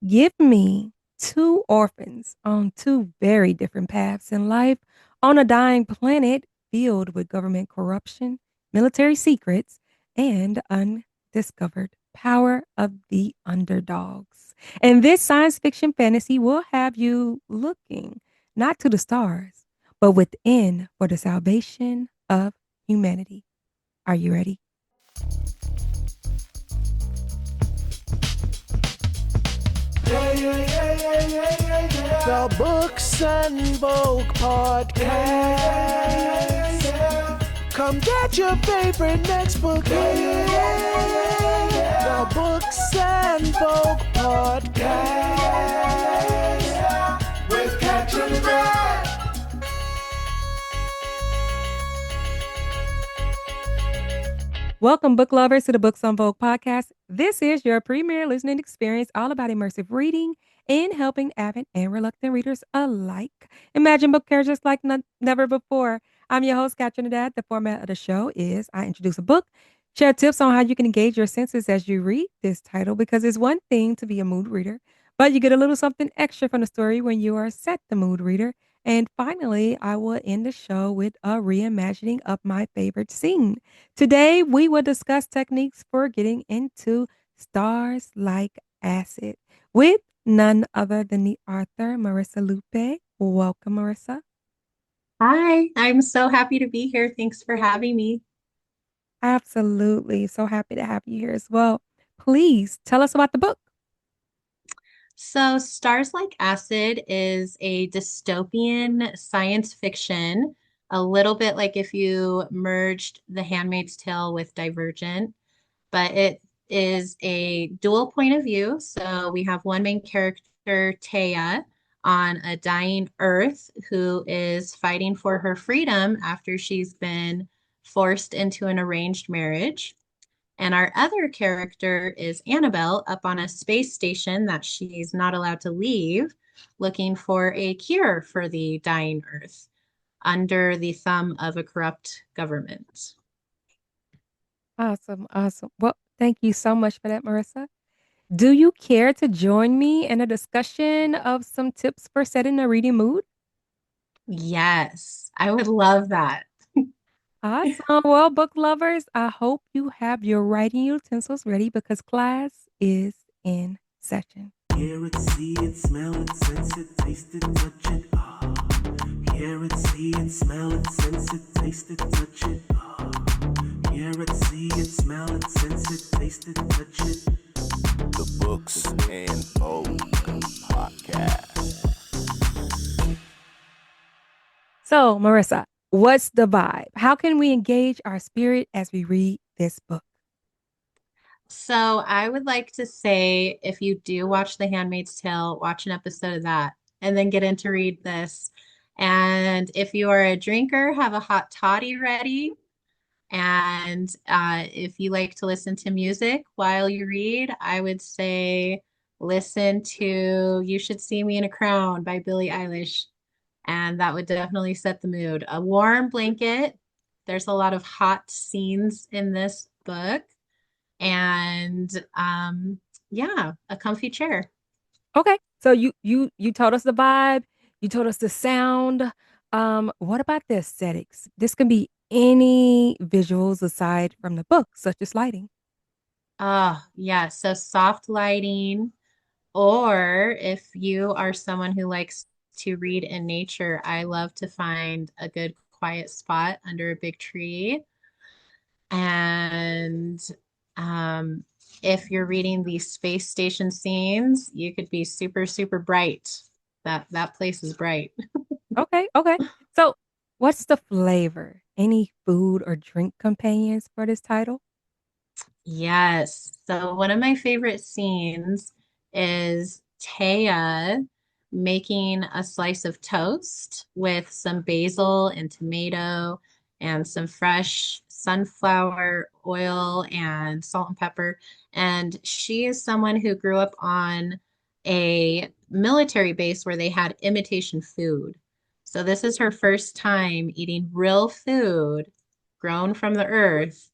Give me two orphans on two very different paths in life on a dying planet filled with government corruption, military secrets, and undiscovered power of the underdogs. And this science fiction fantasy will have you looking not to the stars, but within for the salvation of humanity. Are you ready? The Books and Vogue podcast. Come get your favorite next book. The Books and Vogue podcast with Catherine Brad. Welcome, book lovers, to the Books on Vogue podcast. This is your premier listening experience all about immersive reading and helping avid and reluctant readers alike. Imagine book characters like never before. I'm your host, Katrin Dad. The format of the show is I introduce a book, share tips on how you can engage your senses as you read this title, because it's one thing to be a mood reader, but you get a little something extra from the story when you are set the mood reader. And finally, I will end the show with a reimagining of my favorite scene. Today, we will discuss techniques for getting into stars like acid with none other than the author, Marissa Lupe. Welcome, Marissa. Hi, I'm so happy to be here. Thanks for having me. Absolutely. So happy to have you here as well. Please tell us about the book. So, Stars Like Acid is a dystopian science fiction, a little bit like if you merged The Handmaid's Tale with Divergent, but it is a dual point of view. So, we have one main character, Taya, on a dying Earth who is fighting for her freedom after she's been forced into an arranged marriage. And our other character is Annabelle up on a space station that she's not allowed to leave, looking for a cure for the dying Earth under the thumb of a corrupt government. Awesome. Awesome. Well, thank you so much for that, Marissa. Do you care to join me in a discussion of some tips for setting a reading mood? Yes, I would love that. Awesome. Well, book lovers, I hope you have your writing utensils ready because class is in session. Hear it, see it, smell it, sense it, taste it, touch it. Hear it, see it, smell it, sense it, taste it, touch it. Hear it, see it, smell it, sense it, taste it, touch it. The Books and Vogue podcast. So, Marissa, what's the vibe? How can we engage our spirit as we read this book? So I would like to say if you do watch The Handmaid's Tale, watch an episode of that and then get in to read this. And if you are a drinker, have a hot toddy ready. And if you like to listen to music while you read, I would say listen to You Should See Me in a Crown by Billie Eilish. And that would definitely set the mood. A warm blanket. There's a lot of hot scenes in this book. And yeah, a comfy chair. Okay. So you told us the vibe, you told us the sound. What about the aesthetics? This can be any visuals aside from the book, such as lighting. Oh, yeah. So soft lighting, or if you are someone who likes to read in nature, I love to find a good quiet spot under a big tree. And um, if you're reading the space station scenes, you could be super, super bright. That place is bright. Okay, okay. So what's the flavor? Any food or drink companions for this title? Yes. So one of my favorite scenes is Taya making a slice of toast with some basil and tomato and some fresh sunflower oil and salt and pepper. And she is someone who grew up on a military base where they had imitation food. So this is her first time eating real food grown from the earth,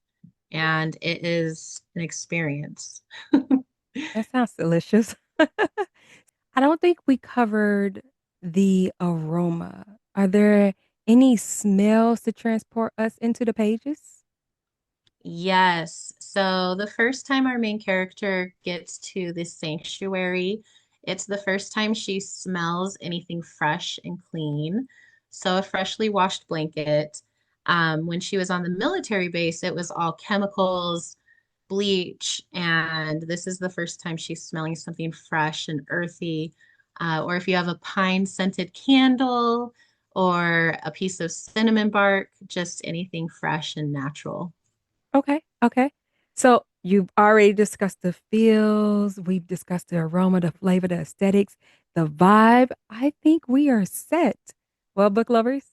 and it is an experience. That sounds delicious. I don't think we covered the aroma. Are there any smells to transport us into the pages? Yes. So the first time our main character gets to the sanctuary, it's the first time she smells anything fresh and clean. So a freshly washed blanket. When she was on the military base, it was all chemicals, bleach, and this is the first time she's smelling something fresh and earthy. Or if you have a pine scented candle or a piece of cinnamon bark, just anything fresh and natural. Okay, okay. So you've already discussed the feels, we've discussed the aroma, the flavor, the aesthetics, the vibe. I think we are set. Well, book lovers,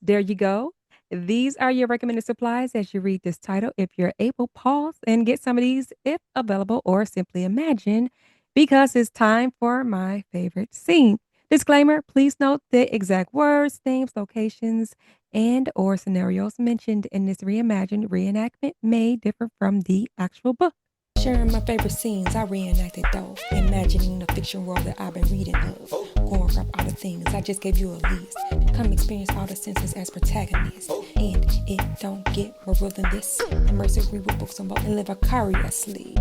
there you go. These are your recommended supplies as you read this title. If you're able, pause and get some of these if available, or simply imagine, because it's time for my favorite scene. Disclaimer, please note the exact words, names, locations, and or scenarios mentioned in this reimagined reenactment may differ from the actual book. Sharing my favorite scenes, I reenacted those, imagining the fiction world that I've been reading of. Going from all the things, I just gave you a list. Come experience all the senses as protagonists. And it don't get more real than this. Immersive read with books and live vicariously.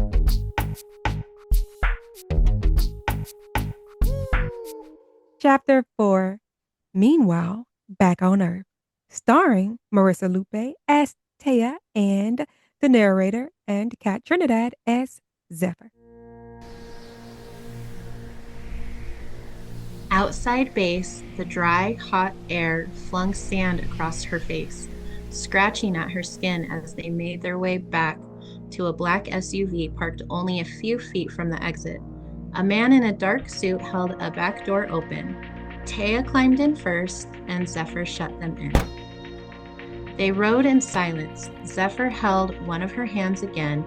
Chapter 4. Meanwhile, back on Earth. Starring Marissa Lupe as Taya and the narrator and Kat Trinidad as Zephyr. Outside base, the dry, hot air flung sand across her face, scratching at her skin as they made their way back to a black SUV parked only a few feet from the exit. A man in a dark suit held a back door open. Taya climbed in first, and Zephyr shut them in. They rode in silence. Zephyr held one of her hands again.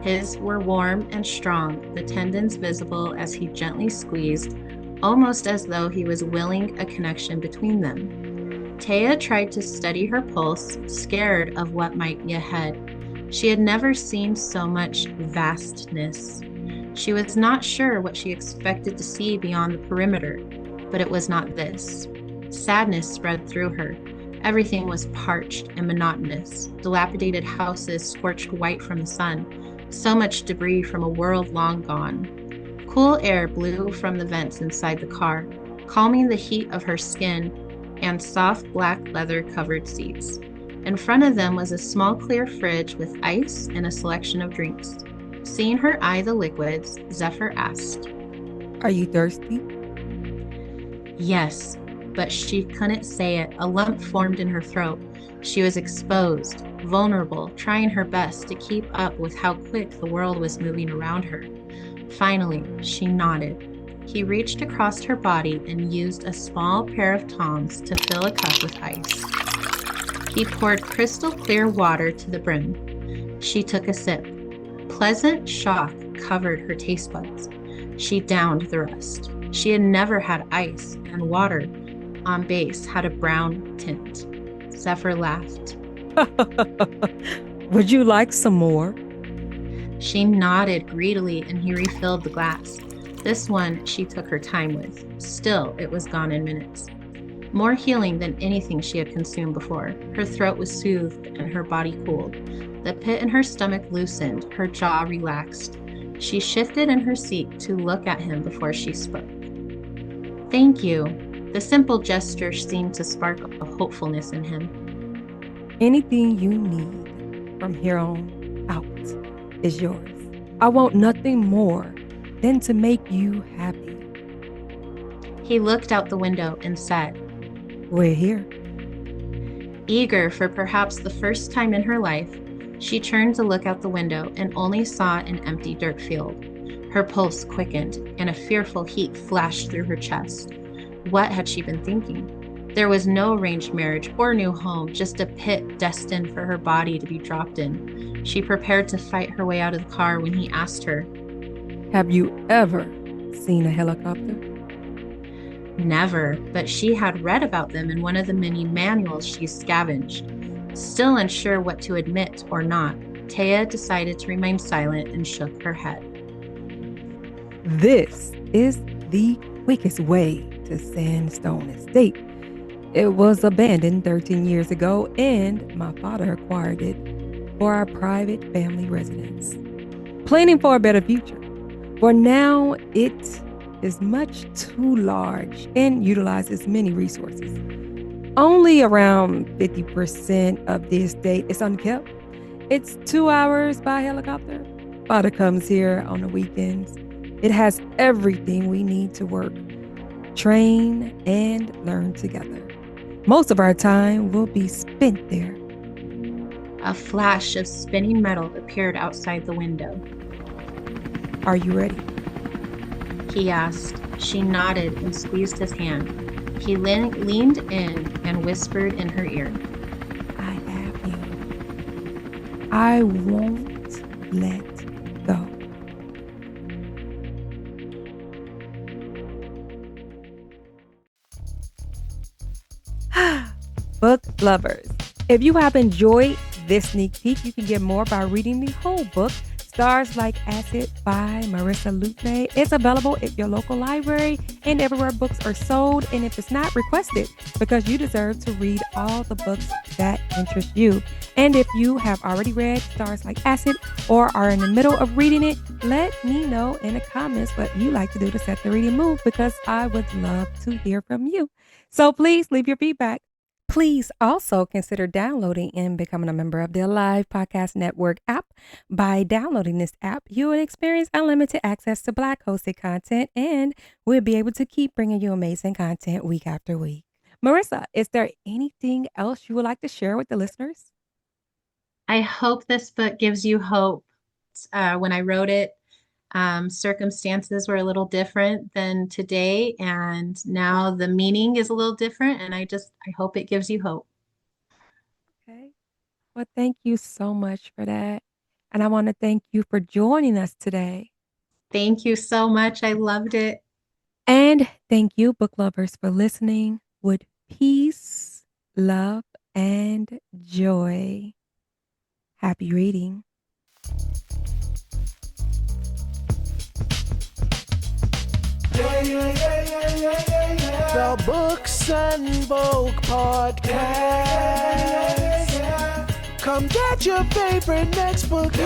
His were warm and strong, the tendons visible as he gently squeezed, almost as though he was willing a connection between them. Taya tried to steady her pulse, scared of what might be ahead. She had never seen so much vastness. She was not sure what she expected to see beyond the perimeter, but it was not this. Sadness spread through her. Everything was parched and monotonous. Dilapidated houses scorched white from the sun. So much debris from a world long gone. Cool air blew from the vents inside the car, calming the heat of her skin and soft black leather-covered seats. In front of them was a small clear fridge with ice and a selection of drinks. Seeing her eye the liquids, Zephyr asked, Are you thirsty? Yes, but she couldn't say it. A lump formed in her throat. She was exposed, vulnerable, trying her best to keep up with how quick the world was moving around her. Finally, she nodded. He reached across her body and used a small pair of tongs to fill a cup with ice. He poured crystal clear water to the brim. She took a sip. Pleasant shock covered her taste buds. She downed the rest. She had never had ice, and water on base had a brown tint. Zephyr laughed. Would you like some more? She nodded greedily, and he refilled the glass. This one she took her time with. Still, it was gone in minutes. More healing than anything she had consumed before. Her throat was soothed and her body cooled. The pit in her stomach loosened, her jaw relaxed. She shifted in her seat to look at him before she spoke. Thank you. The simple gesture seemed to spark a hopefulness in him. Anything you need from here on out is yours. I want nothing more than to make you happy. He looked out the window and said, We're here. Eager for perhaps the first time in her life, she turned to look out the window and only saw an empty dirt field. Her pulse quickened, and a fearful heat flashed through her chest. What had she been thinking? There was no arranged marriage or new home, just a pit destined for her body to be dropped in. She prepared to fight her way out of the car when he asked her, Have you ever seen a helicopter? Never, but she had read about them in one of the many manuals she scavenged. Still unsure what to admit or not, Taya decided to remain silent and shook her head. This is the quickest way to Sandstone Estate. It was abandoned 13 years ago, and my father acquired it for our private family residence, planning for a better future. For now, it is much too large and utilizes many resources. Only around 50% of the estate is unkept. It's 2 hours by helicopter. Father comes here on the weekends. It has everything we need to work, train, and learn together. Most of our time will be spent there. A flash of spinning metal appeared outside the window. Are you ready? He asked. She nodded and squeezed his hand. He leaned in and whispered in her ear. I have you. I won't let go. Book lovers, if you have enjoyed this sneak peek, you can get more by reading the whole book, Stars Like Acid by Marissa Lupe. It's available at your local library and everywhere books are sold. And if it's not, request it, because you deserve to read all the books that interest you. And if you have already read Stars Like Acid or are in the middle of reading it, let me know in the comments what you like to do to set the reading mood, because I would love to hear from you. So please leave your feedback. Please also consider downloading and becoming a member of the Alive Podcast Network app. By downloading this app, you will experience unlimited access to Black hosted content, and we'll be able to keep bringing you amazing content week after week. Marissa, is there anything else you would like to share with the listeners? I hope this book gives you hope. When I wrote it, circumstances were a little different than today, and now the meaning is a little different, and I hope it gives you hope. Okay. Well, thank you so much for that. And I want to thank you for joining us today. Thank you so much. I loved it. And thank you, book lovers, for listening with peace, love, and joy. Happy reading. The Books and Vogue Podcast. Come get your favorite next book. The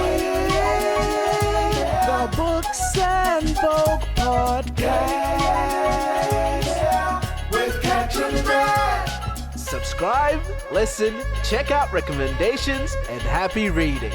Books and Vogue Podcast. With Catching Red. Subscribe, listen, check out recommendations, and happy reading.